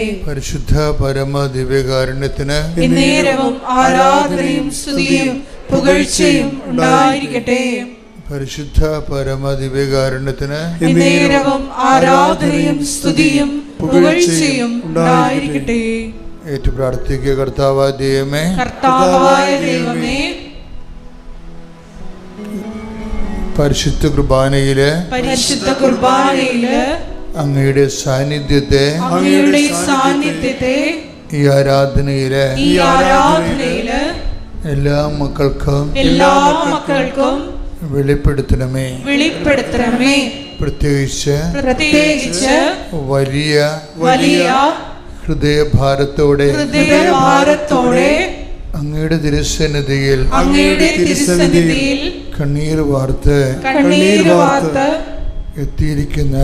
പരിശുദ്ധ പരമ ദിവ്യകാരുണ്യത്തിന് നേരവും ആരാധനയും സ്തുതിയും പുകഴ്ചയും ഉണ്ടായിരിക്കട്ടെ. പരിശുദ്ധ പരമ ദിവ്യകാരുണ്യത്തിന് നേരവും ആരാധനയും സ്തുതിയും പുകഴ്ചയും ഉണ്ടായിരിക്കട്ടെ. ഏറ്റു പ്രാർത്ഥിക്കുക. കർത്താവായ ദൈവമേ, കർത്താവായ ദൈവമേ, പരിശുദ്ധ കുർബാനയില് അങ്ങയുടെ സാന്നിധ്യത്തെ ഈ ആരാധനയില് എല്ലാ മക്കൾക്കും വെളിപ്പെടുത്തണമേ. പ്രത്യേകിച്ച് വലിയ ഹൃദയഭാരത്തോടെ അങ്ങയുടെ തിരുസന്നിധിയിൽ കണ്ണീർ വാർത്ത് എത്തിയിരിക്കുന്ന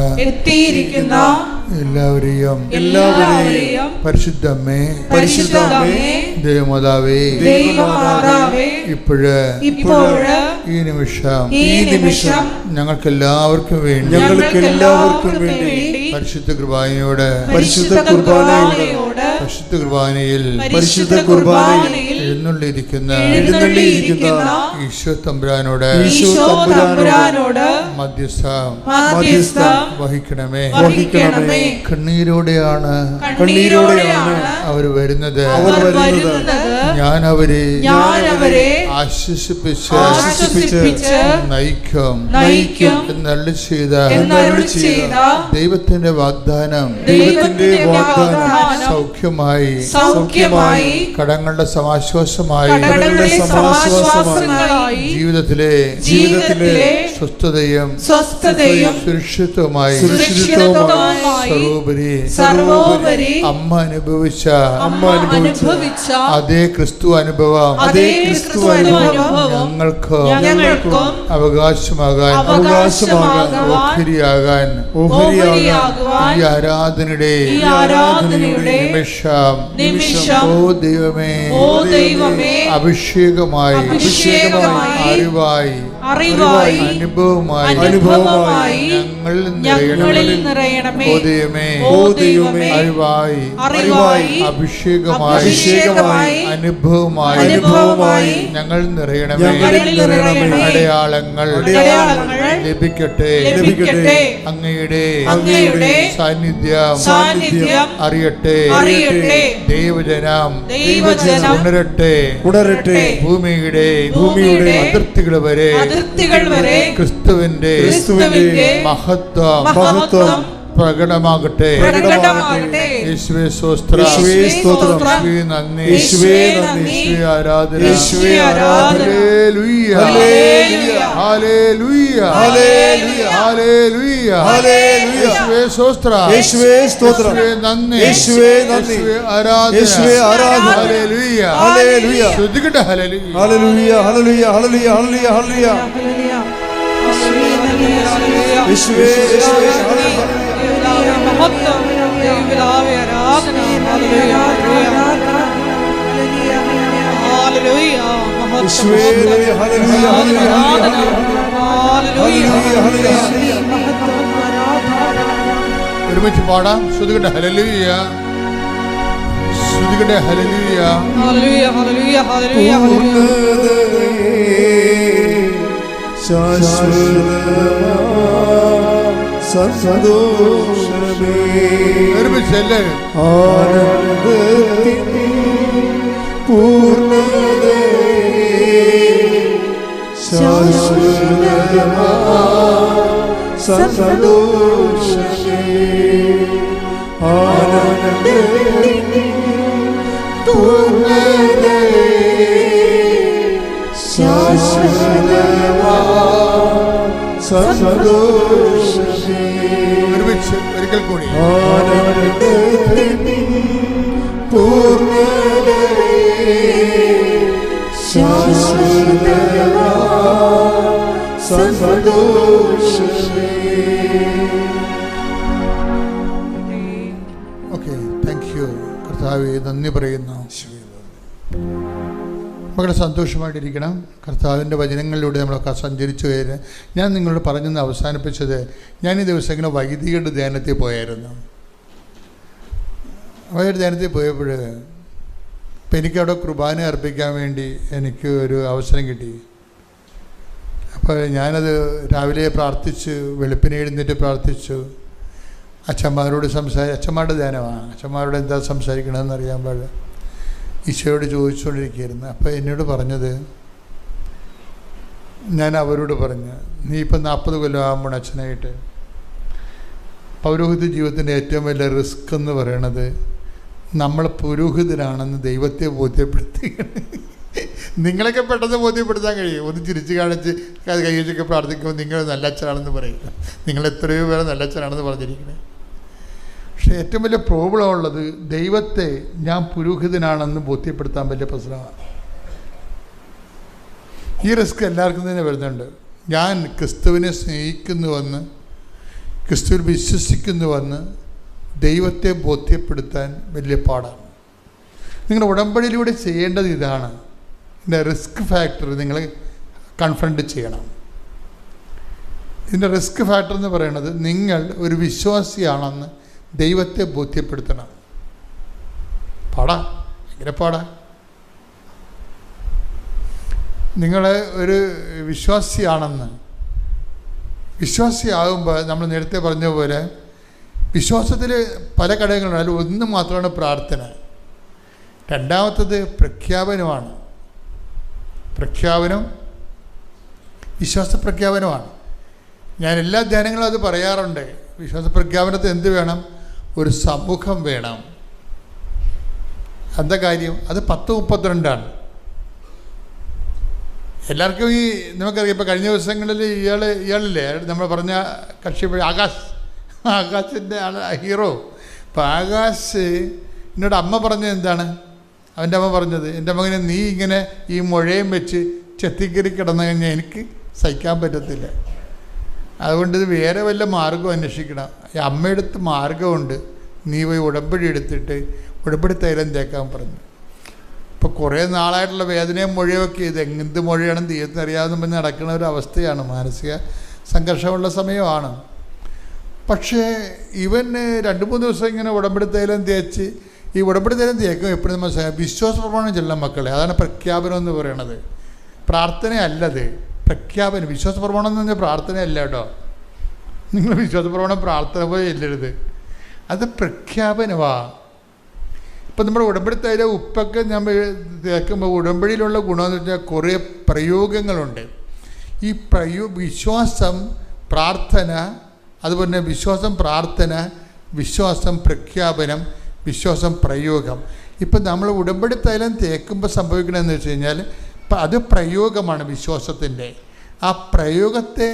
എല്ലാവരെയും പരിശുദ്ധമ്മേ, ദൈവമാതാവേ, ഇപ്പോഴ് ഈ നിമിഷം ഞങ്ങൾക്കെല്ലാവർക്കും വേണ്ടി പരിശുദ്ധ കുർബാനയോട് പരിശുദ്ധ കുർബാനയിൽ എഴുന്നള്ളിയിരിക്കുന്ന ഈശോ തമ്പുരാനോട് മധ്യസ്ഥം വഹിക്കണമേ. കണ്ണീരോടെയാണ് അവർ വരുന്നത്. ഞാൻ അവരെ ആശ്വസിപ്പിച്ച് നയിക്കും എന്നരുളി ചെയ്ത ദൈവത്തിന്റെ വാഗ്ദാനം സൗഖ്യമായി കടങ്ങളുടെ സമാശ്വാസമായി ജീവിതത്തിലെ സ്വസ്ഥതയും സുരക്ഷിതവുമായി സർവോപരി അമ്മ അനുഭവിച്ച അതേ ക്രിസ്തു അനുഭവം ഞങ്ങൾക്കും അവകാശമാകാൻ ഈ ആരാധനയുടെ നിമിഷം ഓ ദൈവമേ, അഭിഷേകമായി അറിവായി അനുഭവമായി ഞങ്ങളിൽ നിറയണമേ. ഓ ദൈവമേ, അറിവായി അഭിഷേകമായി അനുഭവമായി ഞങ്ങൾ നിറയണമേ. അടയാളങ്ങൾ ലഭിക്കട്ടെ. അങ്ങയുടെ സാന്നിധ്യം അറിയട്ടെ. ദൈവജനം ഉണരട്ടെ. ഭൂമിയുടെ അതിർത്തികൾ വരെ ക്രിസ്തുവിന്റെ മഹത്വം പ്രകടമാകട്ടെ. യേശുവേ സ്തോത്രം, യേശുവേ നന്ദി, യേശുവേ ആരാധന. ഹല്ലേലൂയ, ഹല്ലേലൂയ, ഹല്ലേലൂയ, യേശുവേ സ്തോത്രം, യേശുവേ നന്ദി, യേശുവേ ആരാധന. ഹല്ലേലൂയ, സ്തുതിക്കട്ടെ. ഹല്ലേലൂയ, യേശുവേ മഹത്വം ദൈവപിതാവേ, ആരാധന. ഹല്ലേലൂയ, ഹല്ലേലൂയ, ഒരുമിച്ച് പാടാം. ശ്രുതികട്ടെ ഹല്ലേലൂയ, ശ്രുതികട്ടെ ഹല്ലേലൂയ, ഹല്ലേലൂയ, ഹല്ലേലൂയ, ഹല്ലേലൂയ. സന്തോഷമേ ആനന്ദത്തിൻ പൂർണ്ണതയേ ശാശ്വതമാ സന്തോഷമേ ആനന്ദത്തിൻ പൂർണ്ണതയേ ശാശ്വതമാ സന്തോഷമേ. ഒരിക്കൽ കൂടി പൂർണ്ണതയേ ശാശ്വതമാ സന്തോഷമേ. ഓക്കെ, താങ്ക് യു കർത്താവേ, നന്ദി പറയുന്നു. മക്കളെ സന്തോഷമായിട്ടിരിക്കണം. കർത്താവിൻ്റെ വചനങ്ങളിലൂടെ നമ്മളൊക്കെ സഞ്ചരിച്ചു കയറി ഞാൻ നിങ്ങളോട് പറഞ്ഞെന്ന് അവസാനിപ്പിച്ചത്, ഞാൻ ഈ ദിവസം ഇങ്ങനെ വൈദികരുടെ ധ്യാനത്തിൽ പോയായിരുന്നു. ഒരു ധ്യാനത്തിൽ പോയപ്പോൾ ഇപ്പം എനിക്കവിടെ കുർബാന അർപ്പിക്കാൻ വേണ്ടി എനിക്ക് ഒരു അവസരം കിട്ടി. അപ്പോൾ ഞാനത് രാവിലെ പ്രാർത്ഥിച്ചു, വെളുപ്പിനെ എഴുന്നേറ്റ് പ്രാർത്ഥിച്ചു. അച്ഛന്മാരോട് അച്ഛന്മാരുടെ ധ്യാനമാണ്, അച്ഛന്മാരോട് എന്താ സംസാരിക്കണമെന്ന് അറിയാൻ പാടില്ല. ഈശോയോട് ചോദിച്ചുകൊണ്ടിരിക്കുകയായിരുന്നു. അപ്പോൾ എന്നോട് പറഞ്ഞത്, ഞാൻ അവരോട് പറഞ്ഞു, നീ ഇപ്പം 40 കൊല്ലം ആകുമ്പോൾ അച്ഛനായിട്ട് പൗരോഹിത്യ ജീവിതത്തിൻ്റെ ഏറ്റവും വലിയ റിസ്ക് എന്ന് പറയണത് നമ്മൾ പുരോഹിതനാണെന്ന് ദൈവത്തെ ബോധ്യപ്പെടുത്തുകയാണ്. നിങ്ങളൊക്കെ പെട്ടെന്ന് ബോധ്യപ്പെടുത്താൻ കഴിയും. ഒന്ന് ചിരിച്ച് കാണിച്ച് കൈവച്ചൊക്കെ പ്രാർത്ഥിക്കുമ്പോൾ നിങ്ങൾ നല്ല അച്ഛനാണെന്ന് പറയും. നിങ്ങൾ എത്രയോ പേരെ നല്ല അച്ഛനാണെന്ന് പറഞ്ഞിരിക്കണേ. പക്ഷേ ഏറ്റവും വലിയ പ്രോബ്ലം ഉള്ളത് ദൈവത്തെ ഞാൻ പുരോഹിതനാണെന്ന് ബോധ്യപ്പെടുത്താൻ വലിയ പ്രശ്നമാണ്. ഈ റിസ്ക് എല്ലാവർക്കും തന്നെ വരുന്നുണ്ട്. ഞാൻ ക്രിസ്തുവിനെ സ്നേഹിക്കുന്നുവെന്ന്, ക്രിസ്തുവിൽ വിശ്വസിക്കുന്നുവെന്ന് ദൈവത്തെ ബോധ്യപ്പെടുത്താൻ വലിയ പാടാണ്. നിങ്ങളുടെ ഉടമ്പടിയിലൂടെ ചെയ്യേണ്ടത് ഇതാണ്. ഇതിൻ്റെ റിസ്ക് ഫാക്ടർ നിങ്ങൾ കൺഫ്രണ്ട് ചെയ്യണം. ഇതിൻ്റെ റിസ്ക് ഫാക്ടർ എന്ന് പറയുന്നത് നിങ്ങൾ ഒരു വിശ്വാസിയാണെന്ന് ദൈവത്തെ ബോധ്യപ്പെടുത്തണം. പാടാ, ഭയങ്കര പാടാ. നിങ്ങൾ ഒരു വിശ്വാസിയാകുമ്പോൾ നമ്മൾ നേരത്തെ പറഞ്ഞ പോലെ വിശ്വാസത്തിൽ പല ഘടകങ്ങളുണ്ട്. അതിൽ ഒന്ന് മാത്രമാണ് പ്രാർത്ഥന. രണ്ടാമത്തത് പ്രഖ്യാപനമാണ്. വിശ്വാസ പ്രഖ്യാപനമാണ്. ഞാൻ എല്ലാ ധ്യാനങ്ങളും അത് പറയാറുണ്ട്. വിശ്വാസ പ്രഖ്യാപനത്തിൽ എന്ത് വേണം? ഒരു സമൂഹം വേണം. എന്താ കാര്യം? അത് 10:32 എല്ലാവർക്കും നമുക്കറിയാം. ഇപ്പോൾ കഴിഞ്ഞ ദിവസങ്ങളിൽ ഇയാളില്ലേ നമ്മൾ പറഞ്ഞ കക്ഷി ആകാശിൻ്റെ ഹീറോ. അപ്പോൾ ആകാശ് എന്നോട് അമ്മ പറഞ്ഞത് എന്താണ്? അവൻ്റെ അമ്മ പറഞ്ഞത്, എൻ്റെ മകനെ നീ ഇങ്ങനെ ഈ മുഴയും വെച്ച് ചെത്തിക്കറി കിടന്നു കഴിഞ്ഞാൽ എനിക്ക് സഹിക്കാൻ പറ്റത്തില്ല. അതുകൊണ്ട് ഇത് വേറെ വല്ല മാർഗം അന്വേഷിക്കണം. ഈ അമ്മയെടുത്ത് മാർഗമുണ്ട്, നീ പോയി ഉടമ്പടി എടുത്തിട്ട് ഉടമ്പടി തൈലം തേക്കാൻ പറഞ്ഞു. ഇപ്പോൾ കുറേ നാളായിട്ടുള്ള വേദനയും മുഴയൊക്കെ ഇത് എന്ത് മുഴയാണെന്ന് ദൈവത്തിന് അറിയാവുന്ന പറഞ്ഞ് നടക്കുന്ന ഒരു അവസ്ഥയാണ്. മാനസിക സംഘർഷമുള്ള സമയമാണ്. പക്ഷേ ഇവന് 2-3 ദിവസം ഇങ്ങനെ ഉടമ്പടി തൈലം തേച്ച്, ഈ ഉടമ്പടി തൈലം തേക്കും എപ്പോഴും നമ്മൾ വിശ്വാസ പ്രമാണം ചെല്ലാം മക്കളെ. അതാണ് പ്രഖ്യാപനം എന്ന് പറയണത്. പ്രാർത്ഥനയല്ലത്, പ്രഖ്യാപനം. വിശ്വാസ പ്രമാണം എന്ന് പറഞ്ഞാൽ പ്രാർത്ഥനയല്ല കേട്ടോ. നിങ്ങൾ വിശ്വാസ പ്രമാണം പ്രാർത്ഥന പോലെ ചെല്ലരുത്, അത് പ്രഖ്യാപനമാണ്. ഇപ്പം നമ്മുടെ ഉടമ്പടി തൈലം ഉപ്പൊക്കെ നമ്മൾ തേക്കുമ്പോൾ ഉടമ്പടിയിലുള്ള ഗുണമെന്ന് വെച്ചാൽ കുറേ പ്രയോഗങ്ങളുണ്ട്. ഈ വിശ്വാസം, പ്രാർത്ഥന, അതുപോലെ തന്നെ വിശ്വാസം, പ്രാർത്ഥന, വിശ്വാസം, പ്രഖ്യാപനം, വിശ്വാസം, പ്രയോഗം. ഇപ്പം നമ്മൾ ഉടമ്പടി തൈലം തേക്കുമ്പോൾ സംഭവിക്കണമെന്ന് വെച്ച് കഴിഞ്ഞാൽ അത് പ്രയോഗമാണ് വിശ്വാസത്തിൻ്റെ. ആ പ്രയോഗത്തെ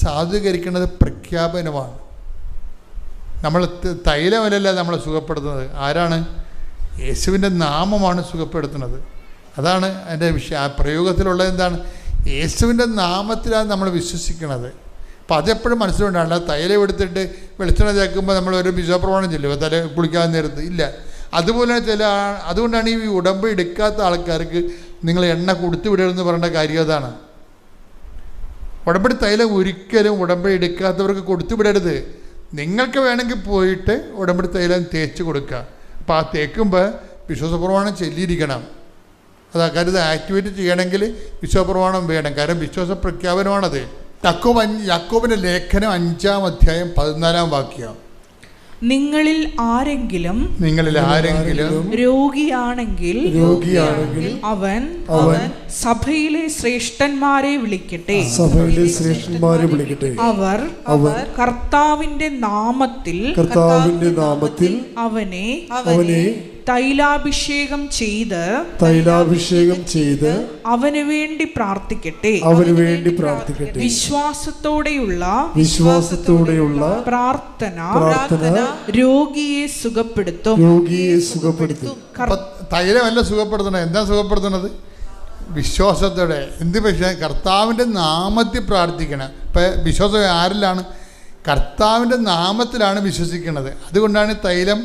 സാധൂകരിക്കുന്നത് പ്രഖ്യാപനമാണ്. നമ്മൾ തൈലമല്ല നമ്മളെ സുഖപ്പെടുത്തുന്നത്. ആരാണ്? യേശുവിൻ്റെ നാമമാണ് സുഖപ്പെടുത്തുന്നത്. അതാണ് അതിൻ്റെ വിഷയം. ആ പ്രയോഗത്തിലുള്ളത് എന്താണ്? യേശുവിൻ്റെ നാമത്തിലാണ് നമ്മൾ വിശ്വസിക്കുന്നത്. അപ്പം അതെപ്പോഴും മനസ്സിലുണ്ടാണ്. തൈലം എടുത്തിട്ട് വെളിച്ചെണ്ണ തേക്കുമ്പോൾ നമ്മൾ ഒരു വിശ്വാസപ്രമാണം ചെല്ലുമോ തല കുളിക്കാൻ നേരത്ത്? ഇല്ല. അതുപോലെ അതുകൊണ്ടാണ് ഈ ഉടമ്പ് എടുക്കാത്ത ആൾക്കാർക്ക് നിങ്ങൾ എണ്ണ കൊടുത്തു വിടരുതെന്ന് പറയേണ്ട കാര്യം അതാണ്. ഉടമ്പടി തൈലം ഒരിക്കലും ഉടമ്പടി എടുക്കാത്തവർക്ക് കൊടുത്തു വിടരുത്. നിങ്ങൾക്ക് വേണമെങ്കിൽ പോയിട്ട് ഉടമ്പടി തൈലം തേച്ച് കൊടുക്കുക. അപ്പോൾ ആ തേക്കുമ്പോൾ വിശ്വാസപ്രമാണം ചൊല്ലിയിരിക്കണം. അത് അക്കാര്യത്തിൽ ആക്ടിവേറ്റ് ചെയ്യണമെങ്കിൽ വിശ്വാസപ്രമാണം വേണം. കാരണം വിശ്വാസ പ്രഖ്യാപനമാണത്. യാക്കോബിൻ്റെ ലേഖനം 5-ാം അധ്യായം 14-ാം വാക്യം. നിങ്ങളിൽ ആരെങ്കിലും രോഗിയാണെങ്കിൽ അവൻ സഭയിലെ ശ്രേഷ്ഠന്മാരെ വിളിക്കട്ടെ. അവർ കർത്താവിന്റെ നാമത്തിൽ അവനെ തൈലാഭിഷേകം ചെയ്ത് അവന് വേണ്ടി പ്രാർത്ഥിക്കട്ടെ. വിശ്വാസത്തോടെയുള്ള പ്രാർത്ഥന രോഗിയെ സുഖപ്പെടുത്തും. തൈലമല്ല സുഖപ്പെടുത്തണം. എന്താ സുഖപ്പെടുത്തണത്? വിശ്വാസത്തോടെ. എന്ത്? പക്ഷേ കർത്താവിൻ്റെ നാമത്തിൽ പ്രാർത്ഥിക്കണം. ഇപ്പം വിശ്വാസം ആരിലാണ്? കർത്താവിൻ്റെ നാമത്തിലാണ് വിശ്വസിക്കുന്നത്. അതുകൊണ്ടാണ് തൈലം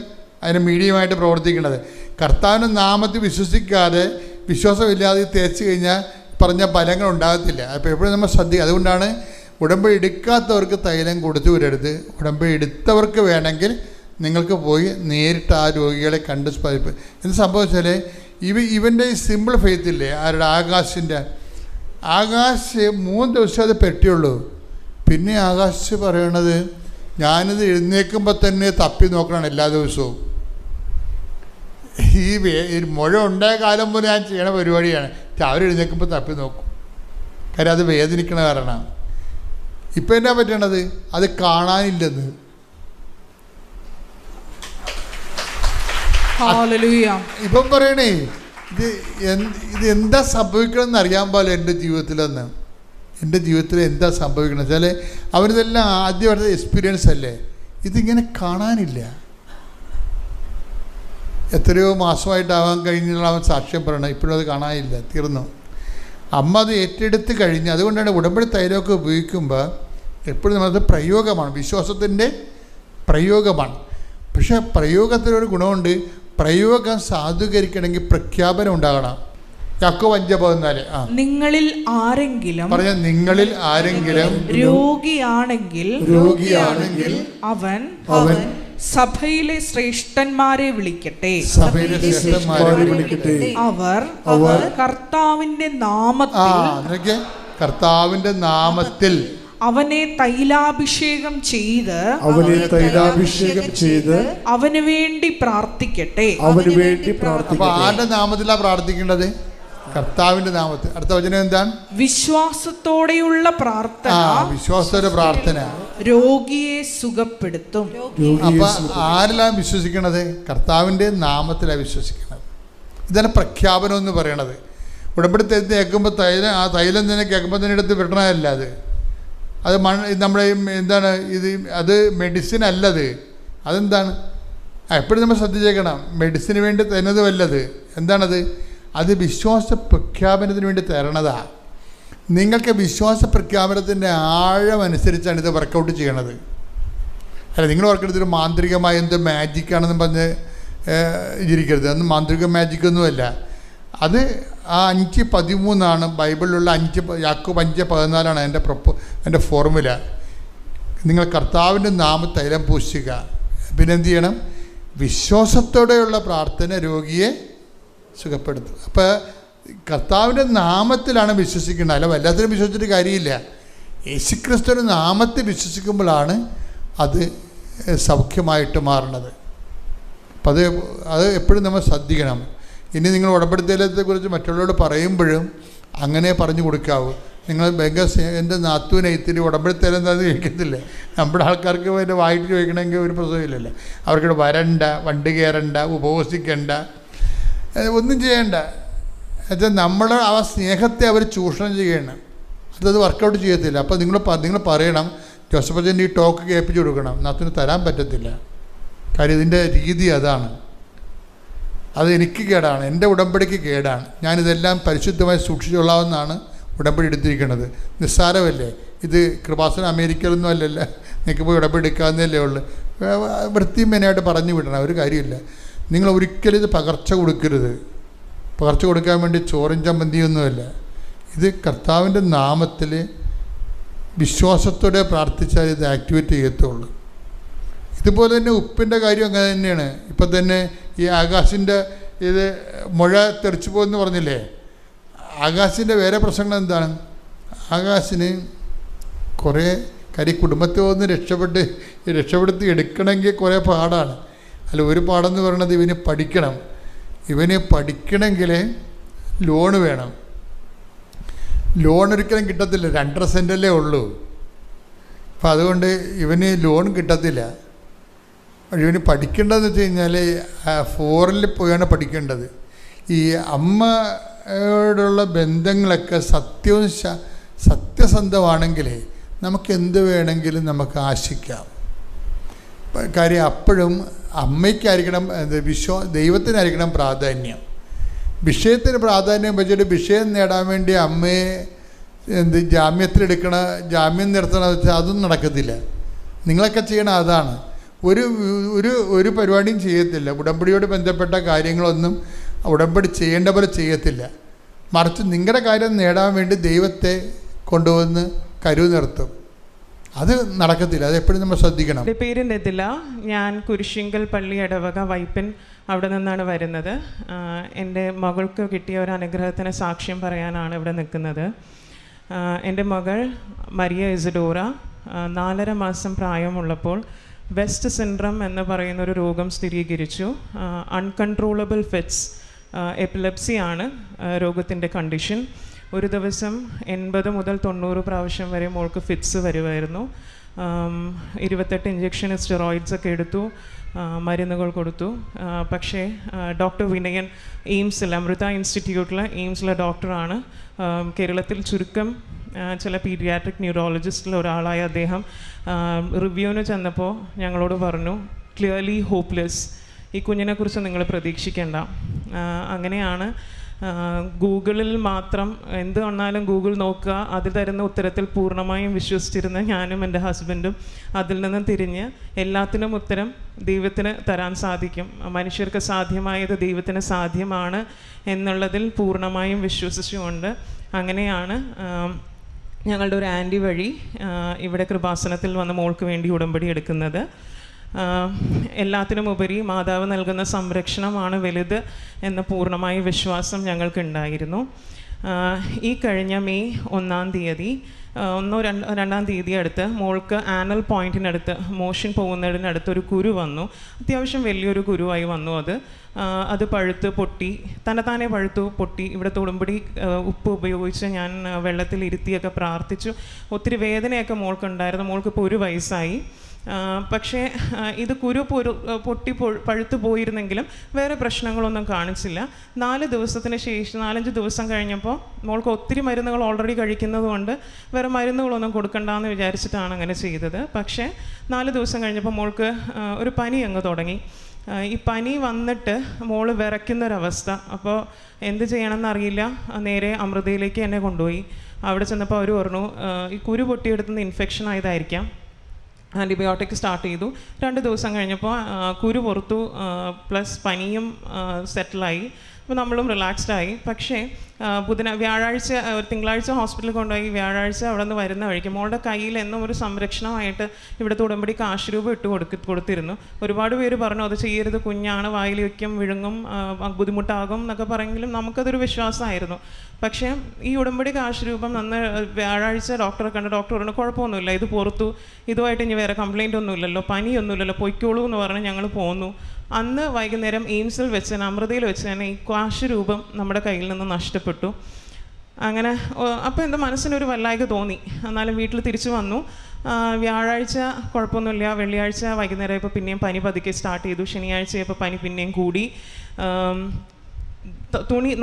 അതിന് മീഡിയമായിട്ട് പ്രവർത്തിക്കുന്നത്. കർത്താവിൻ്റെ നാമത്തിൽ വിശ്വസിക്കാതെ, വിശ്വാസമില്ലാതെ തേച്ച് കഴിഞ്ഞാൽ പറഞ്ഞ ഫലങ്ങൾ ഉണ്ടാകത്തില്ല. അപ്പോൾ എപ്പോഴും നമ്മൾ ശ്രദ്ധിക്കുക. അതുകൊണ്ടാണ് ഉടമ്പടി എടുക്കാത്തവർക്ക് തൈലം കൊടുത്തു വിടരുത്. ഉടമ്പടി എടുത്തവർക്ക് വേണമെങ്കിൽ നിങ്ങൾക്ക് പോയി നേരിട്ട് ആ രോഗികളെ കണ്ട് എന്ത് സംഭവിച്ചാൽ ഇവൻ്റെ ഈ സിമ്പിൾ ഫെയ്ത്തില്ലേ, ആരുടെ ആകാശ് 3 ദിവസം അത് പറ്റിയുള്ളൂ. പിന്നെ ആകാശ് പറയണത്, ഞാനിത് എഴുന്നേൽക്കുമ്പോൾ തന്നെ തപ്പി നോക്കണം എല്ലാ ദിവസവും. ഈ മുഴ ഉണ്ടായ കാലം പോലെ ഞാൻ ചെയ്യണ പരിപാടിയാണ്. രാവിലെ എഴുന്നേൽക്കുമ്പോൾ തപ്പി നോക്കും. കാര്യം അത് വേദനിക്കണ കാരണമാണ്. ഇപ്പം എന്നാ പറ്റണത്, അത് കാണാനില്ലെന്ന്. ഇപ്പം പറയണേ, ഇത് എന്താ സംഭവിക്കണമെന്ന് അറിയാൻ പാടില്ല എൻ്റെ ജീവിതത്തിലെന്ന്. എൻ്റെ ജീവിതത്തിൽ എന്താ സംഭവിക്കണം വെച്ചാൽ അവരിതെല്ലാം ആദ്യമായിട്ട് എക്സ്പീരിയൻസ് അല്ലേ, ഇതിങ്ങനെ കാണാനില്ല. എത്രയോ മാസമായിട്ടാവാൻ കഴിഞ്ഞുള്ള അവൻ സാക്ഷ്യം പറയണം, ഇപ്പോഴും അത് കാണാനില്ല, തീർന്നു. അമ്മ അത് ഏറ്റെടുത്ത് കഴിഞ്ഞ്, അതുകൊണ്ടാണ് ഉടമ്പടി തൈലമൊക്കെ ഉപയോഗിക്കുമ്പോൾ എപ്പോഴും നമ്മളത് പ്രയോഗമാണ്, വിശ്വാസത്തിൻ്റെ പ്രയോഗമാണ്. പക്ഷേ പ്രയോഗത്തിനൊരു ഗുണമുണ്ട്, പ്രയോഗം സാധൂകരിക്കണമെങ്കിൽ പ്രഖ്യാപനം ഉണ്ടാകണം. യാക്കോബ് 5:14 നിങ്ങളിൽ ആരെങ്കിലും രോഗിയാണെങ്കിൽ അവൻ സഭയിലെ ശ്രേഷ്ഠന്മാരെ വിളിക്കട്ടെ. അവർ കർത്താവിന്റെ നാമത്തിൽ അവനെ തൈലാഭിഷേകം ചെയ്ത് അവന് വേണ്ടി പ്രാർത്ഥിക്കട്ടെ. അപ്പൊ ആരുടെ നാമത്തിലാണ് പ്രാർത്ഥിക്കേണ്ടത്? കർത്താവിന്റെ നാമത്തിൽ. അടുത്ത വചനം എന്താണ്? വിശ്വാസത്തോടെയുള്ള പ്രാർത്ഥന. വിശ്വാസത്തോടെ പ്രാർത്ഥന രോഗിയെ സുഖപ്പെടുത്തും. അപ്പൊ ആരെല്ലാം വിശ്വസിക്കണത്? കർത്താവിന്റെ നാമത്തിലാണ് വിശ്വസിക്കുന്നത്. ഇതാണ് പ്രഖ്യാപനം എന്ന് പറയണത്. ഉടമ്പടി കേൾക്കുമ്പോൾ തൈലം തന്നെ കേൾക്കുമ്പോൾ തന്നെ എടുത്ത് വിടണമല്ല. അത് നമ്മുടെ എന്താണ് ഇത്? അത് മെഡിസിൻ അല്ലത്. അതെന്താണ്? എപ്പോഴും നമ്മൾ ശ്രദ്ധിച്ചേക്കണം. മെഡിസിന് വേണ്ടി തരുന്നത് വല്ലത് എന്താണത്? അത് വിശ്വാസ പ്രഖ്യാപനത്തിന് വേണ്ടി തരണതാണ്. നിങ്ങൾക്ക് വിശ്വാസ പ്രഖ്യാപനത്തിൻ്റെ ആഴമനുസരിച്ചാണ് ഇത് വർക്കൗട്ട് ചെയ്യണത്. അല്ല, നിങ്ങൾ വർക്കെടുത്തൊരു മാന്ത്രികമായ എന്തോ മാജിക്കാണെന്ന് പറഞ്ഞ് ഇരിക്കരുത്. അന്ന് മാന്ത്രിക മാജിക്കൊന്നുമല്ല. അത് ആ 5:13 ബൈബിളിലുള്ള യാക്കോബ് 5:14 എൻ്റെ ഫോർമുല. നിങ്ങൾ കർത്താവിൻ്റെ തൈലം പൂശുക. പിന്നെ എന്ത് ചെയ്യണം? വിശ്വാസത്തോടെയുള്ള പ്രാർത്ഥന രോഗിയെ സുഖപ്പെടുത്തും. അപ്പോൾ കർത്താവിൻ്റെ നാമത്തിലാണ് വിശ്വസിക്കേണ്ടത്. അല്ല വല്ലാത്തിനും വിശ്വസിച്ചിട്ട് കാര്യമില്ല. യേശുക്രിസ്തുവിൻ്റെ നാമത്തിൽ വിശ്വസിക്കുമ്പോഴാണ് അത് സൗഖ്യമായിട്ട് മാറുന്നത്. അപ്പം അത് എപ്പോഴും നമ്മൾ ശ്രദ്ധിക്കണം. ഇനി നിങ്ങൾ ഉടമ്പടിത്തൈലത്തെക്കുറിച്ച് മറ്റുള്ളവരോട് പറയുമ്പോഴും അങ്ങനെ പറഞ്ഞു കൊടുക്കാവൂ. നിങ്ങൾ എൻ്റെ നാത്തൂനെ ഇത്തിരി ഉടമ്പടിത്തൈലം എന്താണെന്ന് ചോദിക്കത്തില്ലേ? നമ്മുടെ ആൾക്കാർക്ക് അതിൻ്റെ വായിട്ട് ചോദിക്കണമെങ്കിൽ ഒരു പ്രശ്നമില്ലല്ലോ. അവർക്കിവിടെ വരണ്ട, വണ്ടി കയറണ്ട, ഉപവസിക്കണ്ട, ഒന്നും ചെയ്യണ്ട. എന്നുവെച്ചാൽ നമ്മുടെ ആ സ്നേഹത്തെ അവർ ചൂഷണം ചെയ്യണം. അത് വർക്കൗട്ട് ചെയ്യത്തില്ല. അപ്പോൾ നിങ്ങൾ പറയണം, ജോസഫ് അച്ഛൻ്റെ ഈ ടോക്ക് കേൾപ്പിച്ച് കൊടുക്കണം. നാത്തൂന് തരാൻ പറ്റത്തില്ല. കാര്യം ഇതിൻ്റെ രീതി അതാണ്. അത് എനിക്ക് കേടാണ്, എൻ്റെ ഉടമ്പടിക്ക് കേടാണ്. ഞാനിതെല്ലാം പരിശുദ്ധമായി സൂക്ഷിച്ചുകൊള്ളാമെന്നാണ് ഉടമ്പടി എടുത്തിരിക്കുന്നത്. നിസ്സാരമല്ലേ ഇത്? കൃപാസനം അമേരിക്കയിലൊന്നും അല്ലല്ലോ. നിങ്ങൾക്ക് പോയി ഉടമ്പടി എടുക്കാവുന്നതല്ലേ ഉള്ളൂ. വൃത്തിയും മെനയായിട്ട് പറഞ്ഞു വിടണം, ഒരു കാര്യമില്ല. നിങ്ങൾ ഒരിക്കലും ഇത് പകർച്ച കൊടുക്കരുത്. പകർച്ച കൊടുക്കാൻ വേണ്ടി ചോറും ചമ്മന്തിയൊന്നുമല്ല. ഇത് കർത്താവിൻ്റെ നാമത്തിൽ വിശ്വാസത്തോടെ പ്രാർത്ഥിച്ചാൽ ഇത് ആക്ടിവേറ്റ് ചെയ്യത്തുള്ളൂ. ഇതുപോലെ തന്നെ ഉപ്പിൻ്റെ കാര്യം അങ്ങനെ തന്നെയാണ്. ഇപ്പം തന്നെ ഈ ആകാശിൻ്റെ ഇത് മുഴ തെറിച്ചു പോകുമെന്ന് പറഞ്ഞില്ലേ? ആകാശിൻ്റെ വേറെ പ്രശ്നങ്ങൾ എന്താണ്? ആകാശിന് കുറേ കുടുംബത്തിൽ ഒന്ന് രക്ഷപ്പെടുത്തി എടുക്കണമെങ്കിൽ കുറേ പാടാണ്. അല്ല, ഒരു പാടെന്ന് പറയണത് ഇവന് പഠിക്കണമെങ്കിൽ ലോണ് വേണം. ലോൺ ഒരിക്കലും കിട്ടത്തില്ല. 2.5 സെൻറ്റല്ലേ ഉള്ളൂ. അപ്പം അതുകൊണ്ട് ഇവന് ലോൺ കിട്ടത്തില്ല. ഇവന് പഠിക്കേണ്ടതെന്ന് വെച്ച് കഴിഞ്ഞാൽ ഫോറിൽ പോയാണ് പഠിക്കേണ്ടത്. ഈ അമ്മയോടുള്ള ബന്ധങ്ങളൊക്കെ സത്യസന്ധമാണെങ്കിൽ നമുക്ക് എന്ത് വേണമെങ്കിലും നമുക്ക് ആശിക്കാം. കാര്യം അപ്പോഴും അമ്മയ്ക്കായിരിക്കണം, ദൈവത്തിനായിരിക്കണം പ്രാധാന്യം. വിഷയത്തിന് പ്രാധാന്യം വെച്ചിട്ട് വിഷയം നേടാൻ വേണ്ടി അമ്മയെ ജാമ്യം നിർത്തണമെന്ന് വെച്ചാൽ അതൊന്നും നടക്കത്തില്ല. നിങ്ങളൊക്കെ ചെയ്യണം അതാണ്. ഒരു പരിപാടിയും ചെയ്യത്തില്ല. ഉടമ്പടിയോട് ബന്ധപ്പെട്ട കാര്യങ്ങളൊന്നും ഉടമ്പടി ചെയ്യേണ്ട പോലെ ചെയ്യത്തില്ല. മറിച്ച് നിങ്ങളുടെ കാര്യം നേടാൻ വേണ്ടി ദൈവത്തെ കൊണ്ടുവന്ന് കരുവ് നിർത്തും. അത് നടക്കത്തില്ല. അതെപ്പോഴും നമ്മൾ ശ്രദ്ധിക്കണം. എൻ്റെ പേര് നെതില. ഞാൻ കുരിശിങ്കൽ പള്ളി ഇടവക വൈപ്പിൻ അവിടെ നിന്നാണ് വരുന്നത്. എൻ്റെ മകൾക്ക് കിട്ടിയ ഒരു അനുഗ്രഹത്തിന് സാക്ഷ്യം പറയാനാണ് ഇവിടെ നിൽക്കുന്നത്. എൻ്റെ മകൾ മരിയ ഇസഡോറ 4.5 മാസം പ്രായമുള്ളപ്പോൾ വെസ്റ്റ് സിൻഡ്രം എന്ന് പറയുന്നൊരു രോഗം സ്ഥിരീകരിച്ചു. അൺകൺട്രോളബിൾ ഫിറ്റ്സ്, എപ്പിലെപ്സിയാണ് രോഗത്തിൻ്റെ കണ്ടീഷൻ. ഒരു ദിവസം 80 മുതൽ 90 പ്രാവശ്യം വരെ മോൾക്ക് ഫിറ്റ്സ് വരുമായിരുന്നു. 28 ഇഞ്ചക്ഷൻ സ്റ്റെറോയിഡ്സ് ഒക്കെ എടുത്തു, മരുന്നുകൾ കൊടുത്തു. പക്ഷേ ഡോക്ടർ വിനയൻ അമൃത ഇൻസ്റ്റിറ്റ്യൂട്ടിലെ എയിംസിലെ ഡോക്ടറാണ്. കേരളത്തിൽ ചുരുക്കം ചില പീഡിയാട്രിക് ന്യൂറോളജിസ്റ്റിൽ ഒരാളായ അദ്ദേഹം റിവ്യൂവിന് ചെന്നപ്പോൾ ഞങ്ങളോട് പറഞ്ഞു, ക്ലിയർലി ഹോപ്പ്ലെസ്, ഈ കുഞ്ഞിനെക്കുറിച്ച് നിങ്ങൾ പ്രതീക്ഷിക്കേണ്ട. അങ്ങനെയാണ് ഗൂഗിളിൽ മാത്രം എന്ത് വന്നാലും ഗൂഗിൾ നോക്കുക, അതിൽ തരുന്ന ഉത്തരത്തിൽ പൂർണ്ണമായും വിശ്വസിച്ചിരുന്ന ഞാനും എൻ്റെ ഹസ്ബൻഡും അതിൽ നിന്ന് തിരിഞ്ഞ് എല്ലാത്തിനും ഉത്തരം ദൈവത്തിന് തരാൻ സാധിക്കും, മനുഷ്യർക്ക് സാധ്യമായത് ദൈവത്തിന് സാധ്യമാണ് എന്നുള്ളതിൽ പൂർണ്ണമായും വിശ്വസിച്ചുകൊണ്ട് അങ്ങനെയാണ് ഞങ്ങളുടെ ഒരു ആൻറ്റി വഴി ഇവിടെ കൃപാസനത്തിൽ വന്ന് മോൾക്ക് വേണ്ടി ഉടമ്പടി എടുക്കുന്നത്. എല്ലാത്തിനുമുപരി മാതാവ് നൽകുന്ന സംരക്ഷണമാണ് വലുത് എന്ന പൂർണ്ണമായ വിശ്വാസം ഞങ്ങൾക്കുണ്ടായിരുന്നു. ഈ കഴിഞ്ഞ മെയ് 1-ാം തീയതി 2-ാം തീയതി അടുത്ത് മോൾക്ക് ആനൽ പോയിൻറ്റിനടുത്ത് മോഷൻ പോകുന്നതിനടുത്ത് ഒരു കുരു വന്നു. അത്യാവശ്യം വലിയൊരു കുരുവായി വന്നു. അത് പഴുത്ത് പൊട്ടി, തന്നെത്താനെ പഴുത്തു പൊട്ടി. ഇവിടെ ഉടമ്പടി ഉപ്പ് ഉപയോഗിച്ച് ഞാൻ വെള്ളത്തിൽ ഇരുത്തിയൊക്കെ പ്രാർത്ഥിച്ചു. ഒത്തിരി വേദനയൊക്കെ മോൾക്കുണ്ടായിരുന്നു. മോൾക്കിപ്പോൾ 1 വയസ്സായി. പക്ഷേ ഇത് കുരു പൊട്ടി പഴുത്തു പോയിരുന്നെങ്കിലും വേറെ പ്രശ്നങ്ങളൊന്നും കാണിച്ചില്ല. 4 ദിവസത്തിന് ശേഷം 4-5 ദിവസം കഴിഞ്ഞപ്പോൾ മോൾക്ക് ഒത്തിരി മരുന്നുകൾ ഓൾറെഡി കഴിക്കുന്നത് കൊണ്ട് വേറെ മരുന്നുകളൊന്നും കൊടുക്കണ്ടെന്ന് വിചാരിച്ചിട്ടാണ് അങ്ങനെ ചെയ്തത്. പക്ഷേ 4 ദിവസം കഴിഞ്ഞപ്പോൾ മോൾക്ക് ഒരു പനി അങ്ങ് തുടങ്ങി. ഈ പനി വന്നിട്ട് മോള് വിറയ്ക്കുന്നൊരവസ്ഥ. അപ്പോൾ എന്ത് ചെയ്യണമെന്നറിയില്ല. നേരെ അമൃതയിലേക്ക് എന്നെ കൊണ്ടുപോയി. അവിടെ ചെന്നപ്പോൾ അവർ പറഞ്ഞു, ഈ കുരു പൊട്ടിയെടുത്തുന്ന ഇൻഫെക്ഷൻ ആയതായിരിക്കാം. ആൻറ്റിബയോട്ടിക് സ്റ്റാർട്ട് ചെയ്തു. 2 ദിവസം കഴിഞ്ഞപ്പോൾ കുരു പുറത്തു, പ്ലസ് പനിയും സെറ്റിലായി. അപ്പോൾ നമ്മളും റിലാക്സ്ഡായി. പക്ഷേ വ്യാഴാഴ്ച തിങ്കളാഴ്ച ഹോസ്പിറ്റലിൽ കൊണ്ടുപോയി. വ്യാഴാഴ്ച അവിടെ നിന്ന് വരുന്ന വഴിക്ക് മോളുടെ കയ്യിൽ എന്നും ഒരു സംരക്ഷണമായിട്ട് ഇവിടുത്തെ ഉടമ്പടി കാശ് രൂപ ഇട്ട് കൊടുത്തിരുന്നു. ഒരുപാട് പേര് പറഞ്ഞു അത് ചെയ്യരുത്, കുഞ്ഞാണ്, വായിൽ വയ്ക്കും, വിഴുങ്ങും, ബുദ്ധിമുട്ടാകും എന്നൊക്കെ പറയെങ്കിലും നമുക്കതൊരു വിശ്വാസമായിരുന്നു. പക്ഷേ ഈ ഉടമ്പടി കാശ് രൂപം വ്യാഴാഴ്ച ഡോക്ടറെ കണ്ട് ഡോക്ടർ പറഞ്ഞു കുഴപ്പമൊന്നുമില്ല, ഇത് പുറത്തു, ഇതുമായിട്ട് ഇനി വേറെ കംപ്ലയിൻ്റ് ഒന്നുമില്ലല്ലോ, പനിയൊന്നുമില്ലല്ലോ, പൊയ്ക്കോളൂ എന്ന് പറഞ്ഞ് ഞങ്ങൾ പോന്നു. അന്ന് വൈകുന്നേരം എയിംസിൽ വെച്ച് തന്നെ, അമൃതയിൽ വെച്ച് തന്നെ ഈ കാശ് രൂപം നമ്മുടെ കയ്യിൽ നിന്ന് നഷ്ടപ്പെട്ടു. അങ്ങനെ അപ്പോൾ എൻ്റെ മനസ്സിനൊരു വല്ലായ്ക തോന്നി. എന്നാലും വീട്ടിൽ തിരിച്ചു വന്നു. വ്യാഴാഴ്ച കുഴപ്പമൊന്നുമില്ല. വെള്ളിയാഴ്ച വൈകുന്നേരം ഇപ്പോൾ പിന്നെയും പനി പതുക്കെ സ്റ്റാർട്ട് ചെയ്തു. ശനിയാഴ്ച ഇപ്പോൾ പനി പിന്നെയും കൂടി.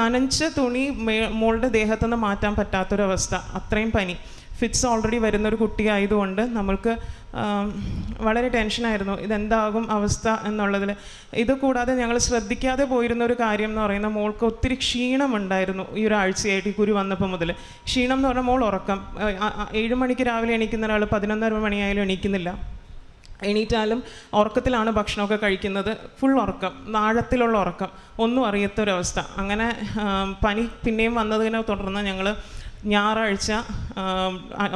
നനച്ച തുണി മോളുടെ ദേഹത്തുനിന്ന് മാറ്റാൻ പറ്റാത്തൊരവസ്ഥ, അത്രയും പനി. ഫിറ്റ്സ് ഓൾറെഡി വരുന്നൊരു കുട്ടിയായതുകൊണ്ട് നമ്മൾക്ക് വളരെ ടെൻഷനായിരുന്നു ഇതെന്താകും അവസ്ഥ എന്നുള്ളതിൽ. ഇത് കൂടാതെ ഞങ്ങൾ ശ്രദ്ധിക്കാതെ പോയിരുന്നൊരു കാര്യം എന്ന് പറയുന്നത് മോൾക്ക് ഒത്തിരി ക്ഷീണമുണ്ടായിരുന്നു. ഈ ഒരാഴ്ചയായിട്ട് ഈ കുരു വന്നപ്പോൾ മുതൽ ക്ഷീണം എന്ന് പറഞ്ഞാൽ മോൾ ഉറക്കം 7 മണിക്ക് രാവിലെ എണീക്കുന്ന ഒരാൾ 11:30 മണിയായാലും എണീക്കുന്നില്ല. എണീറ്റാലും ഉറക്കത്തിലാണ് ഭക്ഷണമൊക്കെ കഴിക്കുന്നത്. ഫുൾ ഉറക്കം, ആഴത്തിലുള്ള ഉറക്കം, ഒന്നും അറിയാത്തൊരവസ്ഥ. അങ്ങനെ പനി പിന്നെയും വന്നതിനെ തുടർന്ന് ഞങ്ങൾ ഞായറാഴ്ച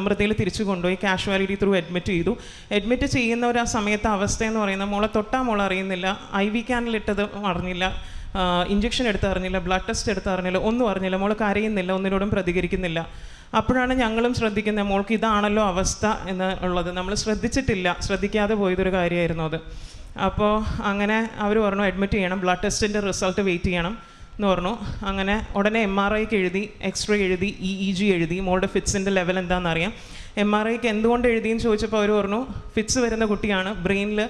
അമൃതയിൽ തിരിച്ചു കൊണ്ടുപോയി കാഷ്വാലിറ്റി ത്രൂ അഡ്മിറ്റ് ചെയ്തു. അഡ്മിറ്റ് ചെയ്യുന്ന ഒരു സമയത്തെ അവസ്ഥ എന്ന് പറയുന്നത് മോളെ തൊട്ടാൽ മോൾ അറിയുന്നില്ല, IV ക്യാനിലിട്ടത് അറിഞ്ഞില്ല, ഇഞ്ചക്ഷൻ എടുത്ത് അറിഞ്ഞില്ല, ബ്ലഡ് ടെസ്റ്റ് എടുത്ത് അറിഞ്ഞില്ല, ഒന്നും അറിഞ്ഞില്ല. മോൾ കരയുന്നില്ല, ഒന്നിനോടും പ്രതികരിക്കുന്നില്ല. അപ്പോഴാണ് ഞങ്ങളും ശ്രദ്ധിക്കുന്നത് മോൾക്ക് ഇതാണല്ലോ അവസ്ഥ എന്നുള്ളത്. നമ്മൾ ശ്രദ്ധിക്കാതെ പോയതൊരു കാര്യമായിരുന്നു അത്. അപ്പോൾ അങ്ങനെ അവർ പറഞ്ഞു അഡ്മിറ്റ് ചെയ്യണം, ബ്ലഡ് ടെസ്റ്റിൻ്റെ റിസൾട്ട് വെയിറ്റ് ചെയ്യണം എന്ന് പറഞ്ഞു. അങ്ങനെ ഉടനെ MRIക്ക് എഴുതി, എക്സ്റേ എഴുതി, EEG എഴുതി, മോളുടെ ഫിറ്റ്സിൻ്റെ ലെവൽ എന്താണെന്നറിയാം. MRIക്ക് എന്തുകൊണ്ട് എഴുതിയെന്ന് ചോദിച്ചപ്പോൾ അവർ പറഞ്ഞു ഫിറ്റ്സ് വരുന്ന കുട്ടിയാണ്, ബ്രെയിനിൽ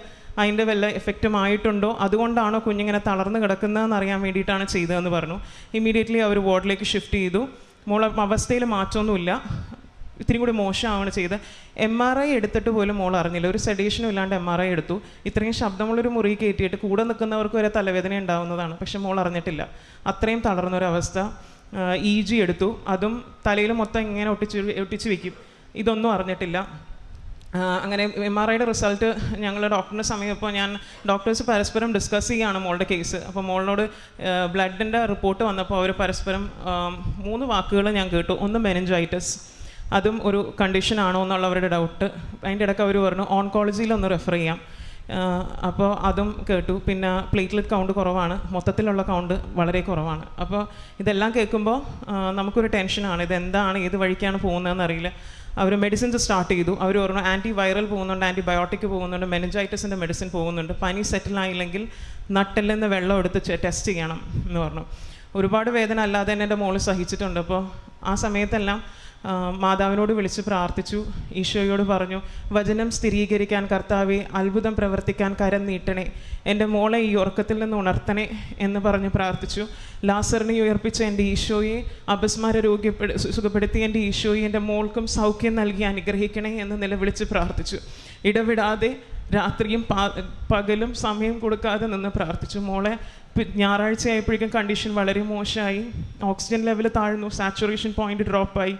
അതിൻ്റെ വല്ല എഫക്റ്റും ആയിട്ടുണ്ടോ, അതുകൊണ്ടാണോ കുഞ്ഞിങ്ങനെ തളർന്ന് കിടക്കുന്നതെന്ന് അറിയാൻ വേണ്ടിയിട്ടാണ് ചെയ്തതെന്ന് പറഞ്ഞു. ഇമ്മീഡിയറ്റ്ലി അവർ വാർഡിലേക്ക് ഷിഫ്റ്റ് ചെയ്തു. മോളെ അവസ്ഥയിൽ മാറ്റമൊന്നുമില്ല, ഇത്തിരി കൂടി മോശമാവാണ് ചെയ്തത്. MRI എടുത്തിട്ട് പോലും മോൾ അറിഞ്ഞില്ല. ഒരു സെഡേഷനും ഇല്ലാണ്ട് MRI എടുത്തു. ഇത്രയും ശബ്ദമുള്ളൊരു മുറി കയറ്റിയിട്ട് കൂടെ നിൽക്കുന്നവർക്ക് വരെ തലവേദന ഉണ്ടാവുന്നതാണ്. പക്ഷെ മോൾ അറിഞ്ഞിട്ടില്ല, അത്രയും തളർന്നൊരവസ്ഥ. EEG എടുത്തു, അതും തലയിൽ മൊത്തം ഇങ്ങനെ ഒട്ടിച്ച് വെക്കും, ഇതൊന്നും അറിഞ്ഞിട്ടില്ല. അങ്ങനെ MRIയുടെ റിസൾട്ട് ഞങ്ങൾ ഡോക്ടറിൻ്റെ സമയപ്പോൾ ഡോക്ടേഴ്സ് പരസ്പരം ഡിസ്കസ് ചെയ്യുകയാണ് മോളുടെ കേസ്. അപ്പോൾ മോളിനോട് ബ്ലഡിൻ്റെ റിപ്പോർട്ട് വന്നപ്പോൾ അവർ പരസ്പരം 3 വാക്കുകൾ ഞാൻ കേട്ടു. ഒന്ന് മെനിഞ്ചൈറ്റിസ്, അതും ഒരു കണ്ടീഷനാണോ എന്നുള്ളവരുടെ ഡൗട്ട്. അതിൻ്റെ ഇടയ്ക്ക് അവർ പറഞ്ഞു ഓൺകോളജിയിലൊന്ന് റെഫർ ചെയ്യാം. അപ്പോൾ അതും കേട്ടു. പിന്നെ പ്ലേറ്റ്ലെറ്റ് കൗണ്ട് കുറവാണ്, മൊത്തത്തിലുള്ള കൗണ്ട് വളരെ കുറവാണ്. അപ്പോൾ ഇതെല്ലാം കേൾക്കുമ്പോൾ നമുക്കൊരു ടെൻഷനാണ്, ഇതെന്താണ്, ഏത് വഴിക്കാണ് പോകുന്നതെന്ന് അറിയില്ല. അവർ മെഡിസിൻസ് സ്റ്റാർട്ട് ചെയ്തു. അവർ പറഞ്ഞു ആൻറ്റി വൈറൽ പോകുന്നുണ്ട്, ആൻറ്റിബയോട്ടിക് പോകുന്നുണ്ട്, മെനിഞ്ചൈറ്റിസിൻ്റെ മെഡിസിൻ പോകുന്നുണ്ട്, പനി സെറ്റിൽ ആയില്ലെങ്കിൽ നട്ടിൽ നിന്ന് വെള്ളം എടുത്ത് ടെസ്റ്റ് ചെയ്യണം എന്ന് പറഞ്ഞു. ഒരുപാട് വേദന അല്ലാതെ തന്നെ എൻ്റെ മോള് സഹിച്ചിട്ടുണ്ട്. അപ്പോൾ ആ സമയത്തെല്ലാം മാതാവിനോട് വിളിച്ച് പ്രാർത്ഥിച്ചു, ഈശോയോട് പറഞ്ഞു, വചനം സ്ഥിരീകരിക്കാൻ കർത്താവെ, അത്ഭുതം പ്രവർത്തിക്കാൻ കരം നീട്ടണേ, എൻ്റെ മോളെ ഈ ഉറക്കത്തിൽ നിന്ന് ഉണർത്തണേ എന്ന് പറഞ്ഞ് പ്രാർത്ഥിച്ചു. ലാസറിനെ ഉയർപ്പിച്ച എൻ്റെ ഈശോയെ, അപസ്മാര സുഖപ്പെടുത്തിയ എൻ്റെ ഈശോയെ, എൻ്റെ മോൾക്കും സൗഖ്യം നൽകി അനുഗ്രഹിക്കണേ എന്ന് നിലവിളിച്ച് പ്രാർത്ഥിച്ചു. ഇടവിടാതെ രാത്രിയും പകലും സമയം കൊടുക്കാതെ നിന്ന് പ്രാർത്ഥിച്ചു. മോളെ ഞായറാഴ്ച ആയപ്പോഴേക്കും കണ്ടീഷൻ വളരെ മോശമായി, ഓക്സിജൻ ലെവൽ താഴ്ന്നു, സാച്ചുറേഷൻ പോയിൻ്റ് ഡ്രോപ്പായി,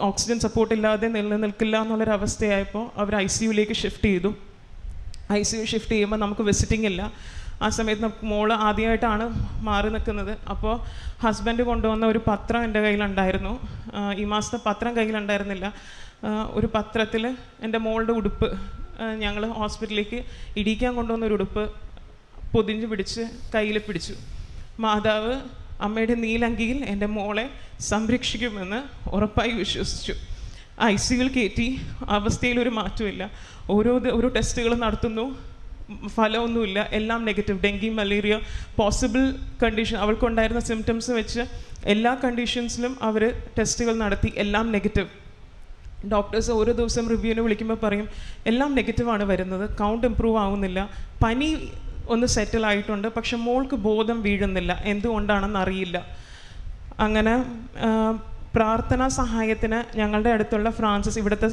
ഓക്സിജൻ സപ്പോർട്ട് ഇല്ലാതെ നിലനിൽക്കില്ല എന്നുള്ളൊരവസ്ഥയായപ്പോൾ അവർ ICUലേക്ക് ഷിഫ്റ്റ് ചെയ്തു. ICU ഷിഫ്റ്റ് ചെയ്യുമ്പോൾ നമുക്ക് വിസിറ്റിംഗ് ഇല്ല. ആ സമയത്ത് മോള് ആദ്യമായിട്ടാണ് മാറി നിൽക്കുന്നത്. അപ്പോൾ ഹസ്ബൻഡ് കൊണ്ടുവന്ന ഒരു പത്രം എൻ്റെ കയ്യിലുണ്ടായിരുന്നു. ഈ മാസത്തെ പത്രം കയ്യിലുണ്ടായിരുന്നില്ല. ഒരു പത്രത്തിൽ എൻ്റെ മോളുടെ ഉടുപ്പ്, ഞങ്ങൾ ഹോസ്പിറ്റലിലേക്ക് ഇടിക്കാൻ കൊണ്ടുവന്ന ഒരു ഉടുപ്പ് പൊതിഞ്ഞ് പിടിച്ച് കയ്യിൽ പിടിച്ചു. മാതാവ് അമ്മയുടെ നീലങ്കിയിൽ എൻ്റെ മോളെ സംരക്ഷിക്കുമെന്ന് ഉറപ്പായി വിശ്വസിച്ചു. ICUയിൽ കയറ്റി, അവസ്ഥയിലൊരു മാറ്റമില്ല. ഓരോ ടെസ്റ്റുകൾ നടത്തുന്നു, ഫലമൊന്നുമില്ല, എല്ലാം negative. Dengue, malaria, possible condition, അവൾക്കുണ്ടായിരുന്ന സിംറ്റംസ് വെച്ച് എല്ലാ കണ്ടീഷൻസിലും അവർ ടെസ്റ്റുകൾ നടത്തി, എല്ലാം നെഗറ്റീവ്. ഡോക്ടേഴ്സ് ഓരോ ദിവസം റിവ്യൂവിന് വിളിക്കുമ്പോൾ പറയും എല്ലാം നെഗറ്റീവാണ് വരുന്നത്, കൗണ്ട് ഇമ്പ്രൂവ് ആവുന്നില്ല, പനി ഒന്ന് സെറ്റിൽ ആയിട്ടുണ്ട്, പക്ഷെ മോൾക്ക് ബോധം വീഴുന്നില്ല, എന്തുകൊണ്ടാണെന്ന് അറിയില്ല. അങ്ങനെ പ്രാർത്ഥനാ സഹായത്തിന് ഞങ്ങളുടെ അടുത്തുള്ള ഫ്രാൻസിസ്, ഇവിടുത്തെ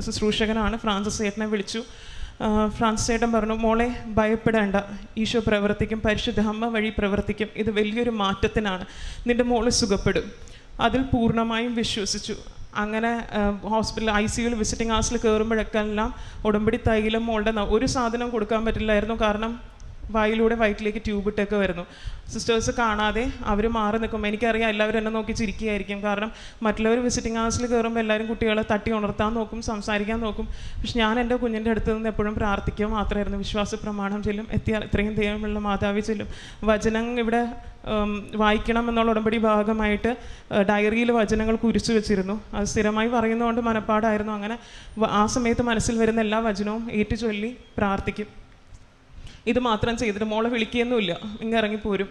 ശുശ്രൂഷകനാണ്, ഫ്രാൻസിസ് ചേട്ടനെ വിളിച്ചു. ഫ്രാൻസിസ് ചേട്ടൻ പറഞ്ഞു, മോളെ ഭയപ്പെടേണ്ട, ഈശോ പ്രവർത്തിക്കും, പരിശുദ്ധ അമ്മ വഴി പ്രവർത്തിക്കും, ഇത് വലിയൊരു മാറ്റത്തിനാണ്, നിൻ്റെ മോള് സുഖപ്പെടും. അതിൽ പൂർണ്ണമായും വിശ്വസിച്ചു. അങ്ങനെ ഹോസ്പിറ്റൽ ICUയിൽ വിസിറ്റിംഗ് ഹൗസിൽ കയറുമ്പോഴൊക്കെ എല്ലാം ഉടമ്പടി തൈലം മോളുടെ ഒരു സാധനം കൊടുക്കാൻ പറ്റില്ലായിരുന്നു, കാരണം വായിലൂടെ വയറ്റിലേക്ക് ട്യൂബ് ഇട്ടൊക്കെ വരുന്നു. സിസ്റ്റേഴ്സ് കാണാതെ അവർ മാറി നിൽക്കും. എനിക്കറിയാം എല്ലാവരും എന്നെ നോക്കി ചിരിക്കുകയായിരിക്കും, കാരണം മറ്റുള്ളവർ വിസിറ്റിംഗ് ഹൗസിൽ കയറുമ്പോൾ എല്ലാവരും കുട്ടികളെ തട്ടി ഉണർത്താൻ നോക്കും, സംസാരിക്കാൻ നോക്കും. പക്ഷെ ഞാൻ എൻ്റെ കുഞ്ഞിൻ്റെ അടുത്ത് നിന്ന് എപ്പോഴും പ്രാർത്ഥിക്കുക മാത്രമായിരുന്നു. വിശ്വാസ പ്രമാണം ചെല്ലും, എത്തിയാൽ ഇത്രയും ദൈവമുള്ള മാതാവി ചെല്ലും. വചനം ഇവിടെ വായിക്കണം എന്നുള്ള ഉടമ്പടി ഭാഗമായിട്ട് ഡയറിയിൽ വചനങ്ങൾ കുരിച്ചു വെച്ചിരുന്നു. അത് സ്ഥിരമായി പറയുന്നതുകൊണ്ട് മനപ്പാടായിരുന്നു. അങ്ങനെ ആ സമയത്ത് മനസ്സിൽ വരുന്ന എല്ലാ വചനവും ഏറ്റുചൊല്ലി പ്രാർത്ഥിക്കും. ഇത് മാത്രം ചെയ്തിട്ട് മോളെ വിളിക്കുകയൊന്നുമില്ല, ഇങ്ങനെ ഇറങ്ങിപ്പോരും.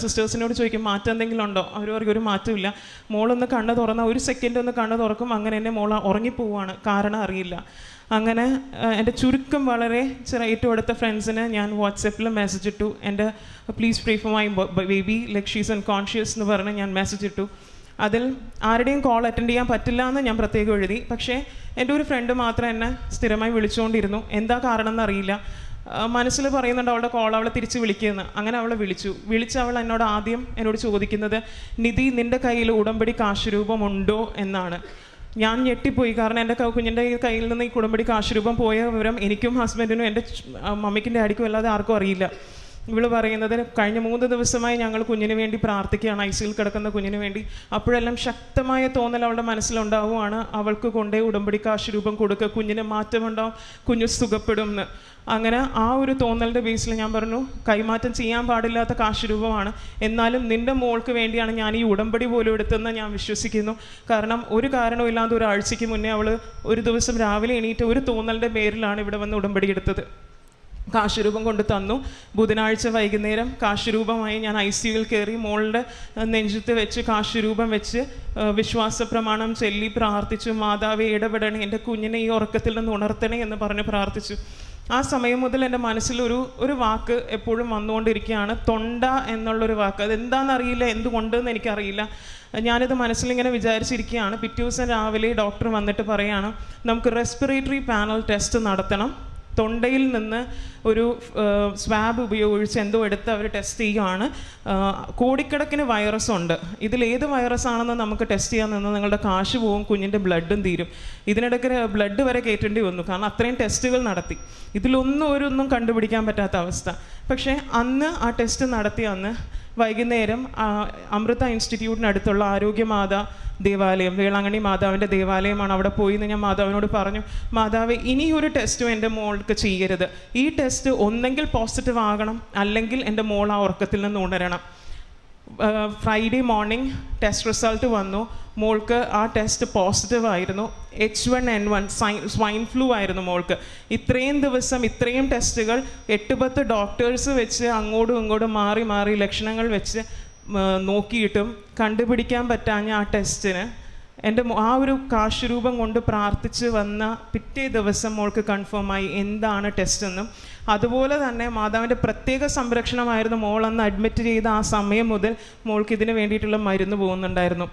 സിസ്റ്റേഴ്സിനോട് ചോദിക്കും മാറ്റം എന്തെങ്കിലും ഉണ്ടോ, അവർ പറയും ഒരു മാറ്റമില്ല. മോളൊന്ന് കണ്ണ് തുറന്ന ഒരു സെക്കൻഡ് ഒന്ന് കണ്ണ് തുറക്കും, അങ്ങനെ തന്നെ മോൾ ഉറങ്ങിപ്പോവാണ്, കാരണം അറിയില്ല. അങ്ങനെ എൻ്റെ ചുരുക്കം വളരെ ഏറ്റവും അടുത്ത ഫ്രണ്ട്സിന് ഞാൻ വാട്സപ്പിൽ മെസ്സേജ് ഇട്ടു, എൻ്റെ please pray for my baby like she's unconscious എന്ന് പറഞ്ഞ് ഞാൻ മെസ്സേജ് ഇട്ടു. അതിൽ ആരുടെയും കോൾ അറ്റൻഡ് ചെയ്യാൻ പറ്റില്ല എന്ന് ഞാൻ പ്രത്യേകം എഴുതി. പക്ഷേ എൻ്റെ ഒരു ഫ്രണ്ട് മാത്രം എന്നെ സ്ഥിരമായി വിളിച്ചുകൊണ്ടിരുന്നു. എന്താ കാരണം എന്നറിയില്ല, മനസ്സിൽ പറയുന്നുണ്ട് അവളുടെ കോൾ അവളെ തിരിച്ച് വിളിക്കുമെന്ന്. അങ്ങനെ അവളെ വിളിച്ച് അവൾ എന്നോട് ചോദിക്കുന്നത്, നിധി നിൻ്റെ കയ്യിൽ ഉടമ്പടി കാശുരൂപമുണ്ടോ എന്നാണ്. ഞാൻ ഞെട്ടിപ്പോയി, കാരണം എൻ്റെ കുഞ്ഞിൻ്റെ കയ്യിൽ നിന്ന് ഈ ഉടമ്പടി കാശുരൂപം പോയ വിവരം എനിക്കും ഹസ്ബൻഡിനും എൻ്റെ മമ്മിക്കും ഡാഡിക്കും അല്ലാതെ ആർക്കും അറിയില്ല. ഇവള് പറയുന്നത്, കഴിഞ്ഞ 3 ദിവസമായി ഞങ്ങൾ കുഞ്ഞിന് വേണ്ടി പ്രാർത്ഥിക്കുകയാണ്, ICUയിൽ കിടക്കുന്ന കുഞ്ഞിന് വേണ്ടി. അപ്പോഴെല്ലാം ശക്തമായ തോന്നൽ അവളുടെ മനസ്സിലുണ്ടാവുകയാണ്, അവൾക്ക് കൊണ്ടേ ഉടമ്പടി കാശുരൂപം കൊടുക്കുക, കുഞ്ഞിന് മാറ്റമുണ്ടാവും, കുഞ്ഞ് സുഖപ്പെടും എന്ന്. അങ്ങനെ ആ ഒരു തോന്നലിൻ്റെ ബേസിൽ ഞാൻ പറഞ്ഞു, കൈമാറ്റം ചെയ്യാൻ പാടില്ലാത്ത കാശുരൂപമാണ്, എന്നാലും നിൻ്റെ മോൾക്ക് വേണ്ടിയാണ് ഞാൻ ഈ ഉടമ്പടി പോലും എടുത്തെന്ന് ഞാൻ വിശ്വസിക്കുന്നു. കാരണം ഒരു കാരണമില്ലാതെ ഒരാഴ്ചയ്ക്ക് മുന്നേ അവൾ ഒരു ദിവസം രാവിലെ എണീറ്റ് ഒരു തോന്നലിൻ്റെ പേരിലാണ് ഇവിടെ വന്ന് ഉടമ്പടി എടുത്തത്. കാശുരൂപം കൊണ്ട് തന്നു. ബുധനാഴ്ച വൈകുന്നേരം കാശുരൂപമായി ഞാൻ ICUയിൽ കയറി, മോളുടെ നെഞ്ചത്ത് വെച്ച് കാശുരൂപം വെച്ച് വിശ്വാസ പ്രമാണം ചൊല്ലി പ്രാർത്ഥിച്ചു. മാതാവേ ഇടപെടണേ, എൻ്റെ കുഞ്ഞിനെ ഈ ഉറക്കത്തിൽ നിന്ന് ഉണർത്തണേ എന്ന് പറഞ്ഞ് പ്രാർത്ഥിച്ചു. ആ സമയം മുതൽ എൻ്റെ മനസ്സിൽ ഒരു വാക്ക് എപ്പോഴും വന്നുകൊണ്ടിരിക്കുകയാണ്, തൊണ്ട എന്നുള്ളൊരു വാക്ക്. അതെന്താണെന്നറിയില്ല, എന്തുകൊണ്ടെന്ന് എനിക്കറിയില്ല. ഞാനിത് മനസ്സിലിങ്ങനെ വിചാരിച്ചിരിക്കുകയാണ്. പിറ്റേ ദിവസം രാവിലെ ഡോക്ടർ വന്നിട്ട് പറയുകയാണ്, നമുക്ക് റെസ്പിറേറ്ററി പാനൽ ടെസ്റ്റ് നടത്തണം. തൊണ്ടയിൽ നിന്ന് ഒരു സ്വാബ് ഉപയോഗിച്ച് എന്തോ എടുത്ത് അവർ ടെസ്റ്റ് ചെയ്യുകയാണ്. കോടിക്കണക്കിന് വൈറസ് ഉണ്ട്, ഇതിലേത് വൈറസാണെന്ന് നമുക്ക് ടെസ്റ്റ് ചെയ്യാൻ നിന്ന് നിങ്ങളുടെ കാശ് പോവും, കുഞ്ഞിൻ്റെ ബ്ലഡും തീരും. ഇതിനിടയ്ക്ക് ബ്ലഡ് വരെ കയറ്റേണ്ടി വന്നു, കാരണം അത്രയും ടെസ്റ്റുകൾ നടത്തി. ഇതിലൊന്നും കണ്ടുപിടിക്കാൻ പറ്റാത്ത അവസ്ഥ. പക്ഷേ അന്ന് ആ ടെസ്റ്റ് നടത്തിയ അന്ന് വൈകുന്നേരം അമൃത ഇൻസ്റ്റിറ്റ്യൂട്ടിനടുത്തുള്ള ആരോഗ്യമാതാ ദേവാലയം, വേളാങ്കണ്ണി മാതാവിൻ്റെ ദേവാലയമാണ്. അവിടെ പോയി ഞാൻ മാതാവിനോട് പറഞ്ഞു, മാതാവ് ഇനിയൊരു ടെസ്റ്റും എൻ്റെ മോൾക്ക് ചെയ്യരുത്. ഈ ടെസ്റ്റ് ഒന്നെങ്കിൽ പോസിറ്റീവ് ആകണം, അല്ലെങ്കിൽ എൻ്റെ മോൾ ആ ഉറക്കത്തിൽ നിന്ന് ഉണരണം. ഫ്രൈഡേ മോർണിംഗ് ടെസ്റ്റ് റിസൾട്ട് വന്നു. മോൾക്ക് ആ ടെസ്റ്റ് പോസിറ്റീവ് ആയിരുന്നു. H1N1 സ്വൈൻ ഫ്ലൂ ആയിരുന്നു മോൾക്ക്. ഇത്രയും ദിവസം ഇത്രയും ടെസ്റ്റുകൾ 8-10 ഡോക്ടേഴ്സ് വെച്ച് അങ്ങോട്ടും ഇങ്ങോട്ടും മാറി മാറി ലക്ഷണങ്ങൾ വെച്ച് നോക്കിയിട്ടും കണ്ടുപിടിക്കാൻ പറ്റാഞ്ഞ ആ ടെസ്റ്റിന് എൻ്റെ ആ ഒരു കാശുരൂപം കൊണ്ട് പ്രാർത്ഥിച്ച് വന്ന പിറ്റേ ദിവസം മോൾക്ക് കൺഫേമായി എന്താണ് ടെസ്റ്റ് എന്നും. അതുപോലെ തന്നെ മാതാവിൻ്റെ പ്രത്യേക സംരക്ഷണമായിരുന്നു. മോൾ അന്ന് അഡ്മിറ്റ് ചെയ്ത ആ സമയം മുതൽ മോൾക്ക് ഇതിന് വേണ്ടിയിട്ടുള്ള മരുന്ന് പോകുന്നുണ്ടായിരുന്നു.